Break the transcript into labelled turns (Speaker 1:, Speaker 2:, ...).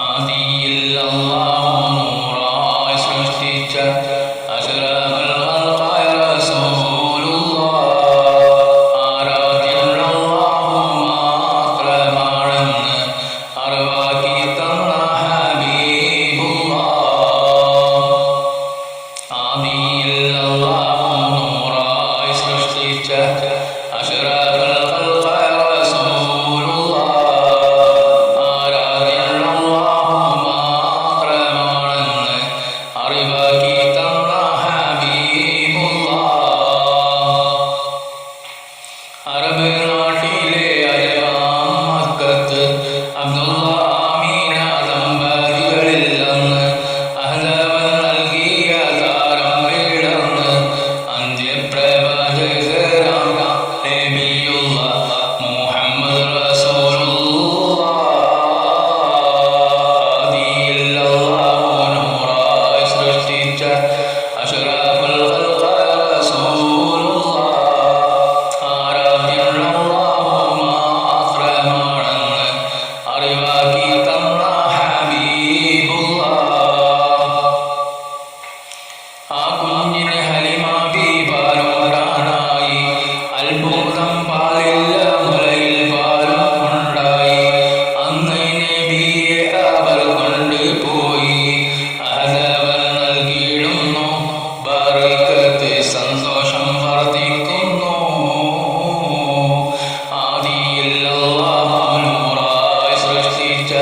Speaker 1: ആദിയിൽ അല്ലാഹു നൂറായി സൃഷ്ടിച്ച അഷ്റഫുൽ ഖൽഖായ റസൂലുള്ളാഹ് ആരാധ്യൻ അല്ലാഹു മാത്രമാണെന്ന് അറിവാക്കി തന്ന ഹബീബുള്ളാഹ് ആദിയിൽ അല്ലാഹു നൂറായി സൃഷ്ടിച്ച അഷ്റഫുൽ ഖൽഖായ റസൂലുള്ളാഹ് ആരാധ്യൻ അല്ലാഹു മാത്രമാണെന്ന് അറിവാക്കി തന്ന ഹബീബുള്ളാഹ് അറബ് നാട്ടിലെ അജമാം മക്കത്ത് അബ്ദുള്ള ആമീന ദമ്പതികളിൽ അന്ന് അഹ്ലവൻ നൽകിയ താരം വീടന്ന് അന്ത്യപ്രവാചകരാം നബിയുള്ള മുഹമ്മദ് റസൂലുള്ളാഹ് ആദിയിൽ അല്ലാഹു നൂറായി സൃഷ്ടിച്ച അഷ്റഫുൽ ഖൽഖായ റസൂലുള്ളാഹ് ആരാധ്യൻ അല്ലാഹു മാത്രമാണെന്ന് അറിവാക്കി തന്ന ഹബീബുള്ളാഹ് ആ കുഞ്ഞിന് ഹലിമ പാലുണ്ടാനായി അത്ഭുതം പാലില്ല മുലയിൽ പാലും ഉണ്ടായി അന്ന് നബിയെ അവർ കൊണ്ടുപോയി അഹ്ലവൻ നൽകിയിടുന്നു ബറക്കത്ത് സന്തോഷം വർദ്ധിക്കുന്നു ആദിയിൽ അല്ലാഹു നൂറായി സൃഷ്ടിച്ച